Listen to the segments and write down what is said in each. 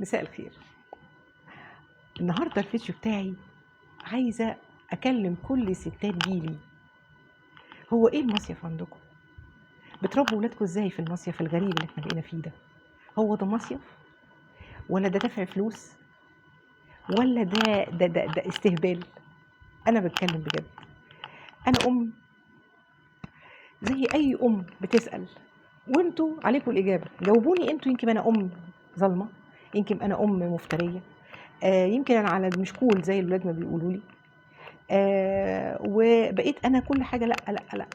مساء الخير. النهارده الفيديو بتاعي عايزه اكلم كل ستات جيلي. هو ايه المصيف عندكم؟ بتربوا ولادكم ازاي في المصيف الغريب اللي احنا بقينا فيه ده؟ هو ده مصيف ولا ده دفع فلوس ولا ده استهبال؟ انا بتكلم بجد. انا ام زي اي ام بتسال، وانتوا عليكم الاجابه. جاوبوني انتوا، يمكن انا ام ظالمه، يمكن انا ام مفتريه، يمكن انا على مشكول زي الولاد ما بيقولوا لي، وبقيت انا كل حاجه لا لا لا.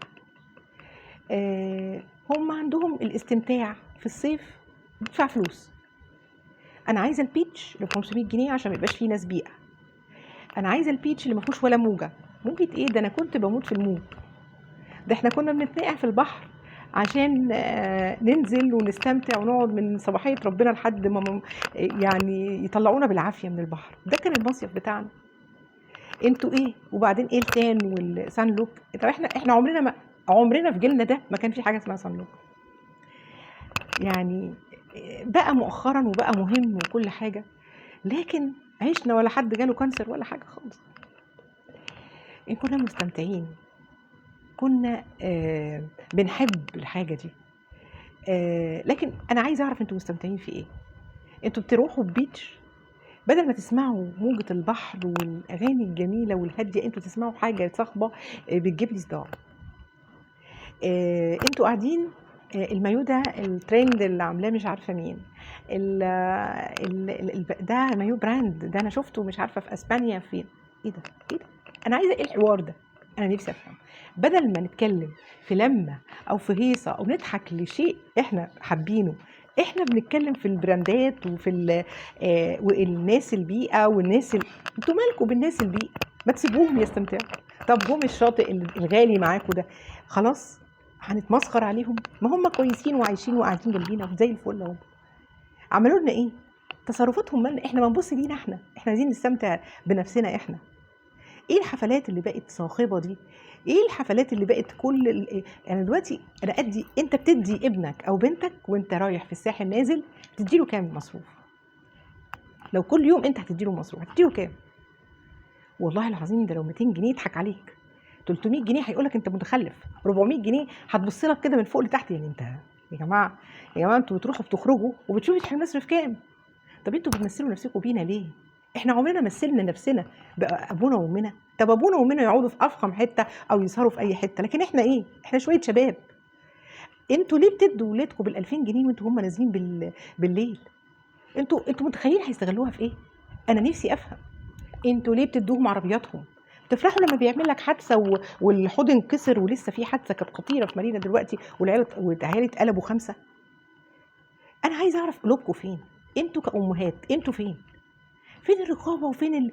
هم عندهم الاستمتاع في الصيف بيدفع فلوس. انا عايزه البيتش اللي ب 500 جنيه عشان ما يبقاش فيه ناس بيئه. انا عايزه البيتش اللي ما فيهوش ولا موجه. موجه ايه ده؟ انا كنت بموت في الموج ده. احنا كنا بنتنقع في البحر عشان ننزل ونستمتع ونقعد من صباحيه ربنا لحد ما يعني يطلعونا بالعافيه من البحر. ده كان المصيف بتاعنا. انتوا ايه؟ وبعدين ايه التان والسان لوك؟ طب احنا عمرنا في جيلنا ده ما كان في حاجه اسمها سان لوك. يعني بقى مؤخرا وبقى مهم وكل حاجه، لكن عشنا ولا حد جاله كانسر ولا حاجه خالص. ان كنا مستمتعين، كنا بنحب الحاجه دي. لكن انا عايزه اعرف انتوا مستمتعين في ايه؟ انتوا بتروحوا البيتش بدل ما تسمعوا موجة البحر والاغاني الجميله والهاديه، انتوا تسمعوا حاجه صاخبه بتجيب لي صداع. انتوا قاعدين المايو ده الترند اللي عاملاه مش عارفه مين، ده مايو براند ده انا شفته مش عارفه في اسبانيا فين. ايه ده؟ ايه ده؟ انا عايزه ايه الحوار ده؟ انا نفسي افهم. بدل ما نتكلم في لمه او في هيصه او نضحك لشيء احنا حابينه، احنا بنتكلم في البراندات وفي والناس البيئه والناس انتوا مالكم بالناس البيئه؟ ما تسيبوهم يستمتعوا. طب جم الشاطئ الغالي معاكم ده، خلاص هنتمسخر عليهم؟ ما هم كويسين وعايشين وقاعدين جنبينا زي الفل اهو. عملوا لنا ايه؟ تصرفاتهم مالنا؟ احنا ما نبص لينا، احنا عايزين نستمتع بنفسنا احنا. ايه الحفلات اللي بقت صاخبه دي؟ ايه الحفلات اللي بقت يعني دلوقتي انت بتدي ابنك او بنتك وانت رايح في الساحل نازل، تديله كام مصروف؟ لو كل يوم انت هتديله مصروف هتديله كام؟ والله العظيم ده لو 200 جنيه يضحك عليك، 300 جنيه هيقولك انت متخلف، 400 جنيه هتبص لك كده من فوق لتحت. يعني انت يا جماعه، انتوا بتروحوا بتخرجوا وبتشوفوا احنا بنصرف كام؟ طب انتوا بتمثلوا نفسكم بينا ليه؟ احنا عمرنا مثلنا نفسنا بابونا وامنا؟ طب ابونا وامنا يقعدوا في افخم حته او يسهروا في اي حته، لكن احنا ايه؟ احنا شويه شباب. انتوا ليه بتدوا ولادكم بال 2000 جنيه وانتوا هم نازلين بالليل؟ انتوا متخيلين هيستغلوها في ايه؟ انا نفسي افهم. انتوا ليه بتدوهم عربياتهم؟ تفرحوا لما بيعمل لك حادثه والحوض انكسر، ولسه في حادثه كانت خطيره في مارينا دلوقتي والعيال اتقلبوا 5. انا عايزه اعرف قلوبكم فين؟ انتوا كأمهات انتوا فين؟ فين الرقابه وفين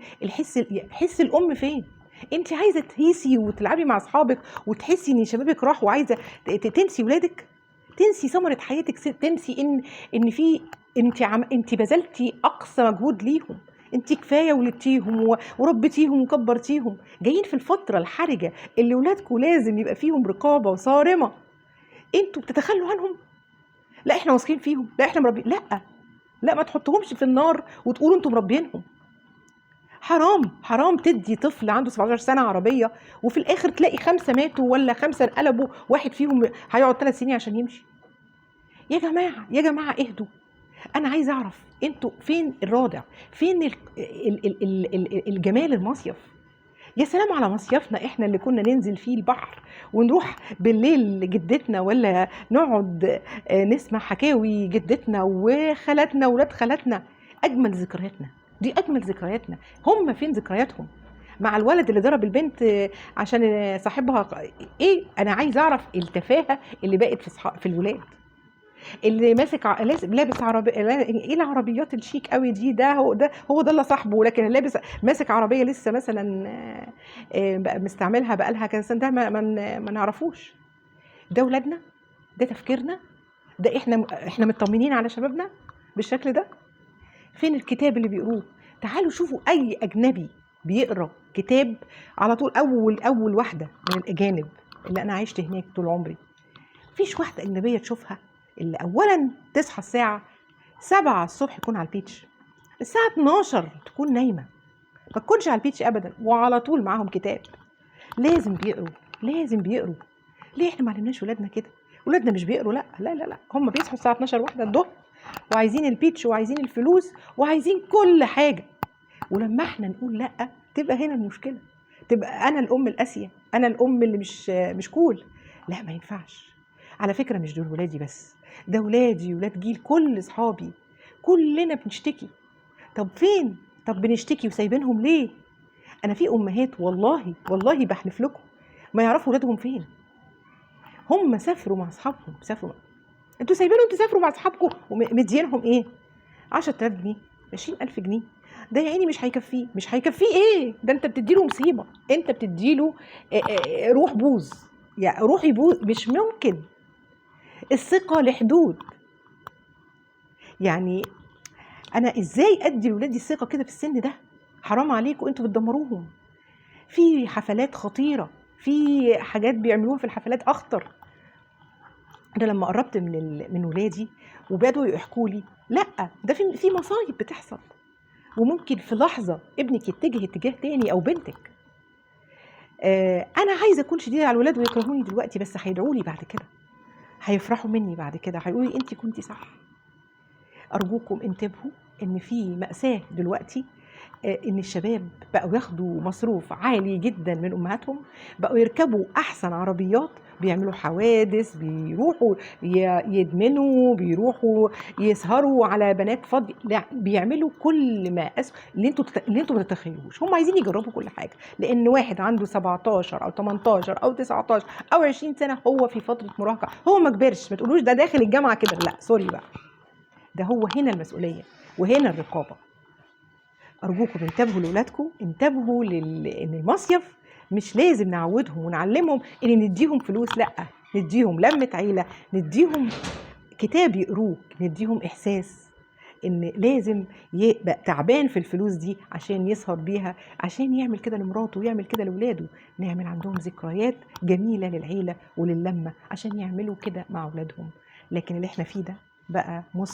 حس الام فين؟ انت عايزه تهيسي وتلعبي مع اصحابك وتحسي ان شبابك راح، وعايزه تنسي ولادك، تنسي ثمره حياتك، تنسي ان في انت بذلتي اقصى مجهود ليهم. انت كفايه ولدتيهم وربيتيهم وكبرتيهم، جايين في الفتره الحرجه اللي ولادكم لازم يبقى فيهم رقابه وصارمه، انتوا بتتخلوا عنهم. لا احنا واثقين فيهم، لا احنا مربين، لا ما تحطهمش في النار وتقولوا انتوا مربينهم. حرام تدي طفل عنده 17 سنه عربيه وفي الاخر تلاقي 5 ماتوا ولا 5 انقلبوا، واحد فيهم هيقعد 3 سنين عشان يمشي. يا جماعه اهدوا. انا عايزه اعرف انتوا فين الرادع؟ فين الجمال المصيف؟ يا سلام على مصيفنا احنا اللي كنا ننزل فيه البحر ونروح بالليل لجدتنا، ولا نقعد نسمع حكاوي جدتنا وخالاتنا وولاد خالاتنا. اجمل ذكرياتنا دي، اجمل ذكرياتنا. هم فين ذكرياتهم مع الولد اللي ضرب البنت عشان صاحبها؟ ايه؟ انا عايزه اعرف التفاهه اللي بقت في الولاد، اللي ماسك لابس عربيه، ايه العربيات الشيك قوي دي؟ هو ده اللي صاحبه، لكن لابس ماسك عربيه لسه مثلا مستعملها بقالها كذا سنه، ده ما نعرفوش. ده ولادنا؟ ده تفكيرنا؟ ده احنا مطمنين على شبابنا بالشكل ده؟ فين الكتاب اللي بيقروه؟ تعالوا شوفوا اي اجنبي بيقرا كتاب على طول. اول واحده من الاجانب اللي انا عشت هناك طول عمري، مفيش واحده اجنبيه تشوفها اللي اولا تصحى الساعه 7 الصبح يكون على البيتش، الساعه 12 تكون نايمه، ما تكونش على البيتش ابدا، وعلى طول معاهم كتاب. لازم بيقروا، لازم بيقروا. ليه احنا ما علمناش ولادنا كده؟ ولادنا مش بيقروا، لا لا لا لا، هم بيصحوا الساعه 12 واحده الظهر، وعايزين البيتش وعايزين الفلوس وعايزين كل حاجه. ولما احنا نقول لا، تبقى هنا المشكله، تبقى انا الام القاسيه، انا الام اللي مش كول. لا، ما ينفعش. على فكره مش دول ولادي بس، ده ولادي ولاد جيل كل اصحابي، كلنا بنشتكي. طب فين؟ طب بنشتكي وسايبينهم ليه؟ انا في امهات والله والله بحلف لكم ما يعرفوا ولادهم فين. هم سافروا مع اصحابهم، سافروا. انتوا سايبينهم تسافروا مع اصحابكم ومدينهم ايه؟ 10000 جنيه، 20000 جنيه. ده يا عيني مش هيكفيه، مش هيكفيه ايه؟ ده انت بتديله مصيبه، انت بتديله روح بوظ، يعني روح يبوظ، مش ممكن. الثقه لحدود. يعني انا ازاي ادي لاولادي الثقه كده في السن ده؟ حرام عليكم، انتوا بتدمروهم. في حفلات خطيره، في حاجات بيعملوها في الحفلات اخطر. انا لما قربت من ولادي وبدأوا يحكوا لي، لا ده في مصايب بتحصل، وممكن في لحظه ابنك يتجه اتجاه تاني او بنتك. انا عايزه اكون شديده على الولاد ويكرهوني دلوقتي، بس هيدعوا لي بعد كده، هيفرحوا مني بعد كده، هيقولوا لي انت كنتي صح. ارجوكم انتبهوا ان في مأساة دلوقتي، ان الشباب بقوا ياخدوا مصروف عالي جدا من امهاتهم، بقوا يركبوا احسن عربيات، بيعملوا حوادث، بيروحوا يدمنوا، بيروحوا يسهروا على بنات فاضيه، لا بيعملوا كل ما اللي انتوا ما تتخيلوش. هم عايزين يجربوا كل حاجه، لان واحد عنده 17 او 18 او 19 او 20 سنه هو في فتره مراهقه، هو ما كبرش، ما تقولوش ده داخل الجامعه كده، لا سوري بقى، ده هو هنا المسؤوليه وهنا الرقابه. أرجوكم انتبهوا لأولادكم، انتبهوا إن المصيف مش لازم نعودهم ونعلمهم إن نديهم فلوس، لأ، نديهم لمة عيلة، نديهم كتاب يقروه، نديهم إحساس إن لازم يبقى تعبان في الفلوس دي عشان يسهر بيها، عشان يعمل كده لمراته ويعمل كده لأولاده، نعمل عندهم ذكريات جميلة للعيلة وللمة عشان يعملوا كده مع أولادهم. لكن اللي احنا فيه ده بقى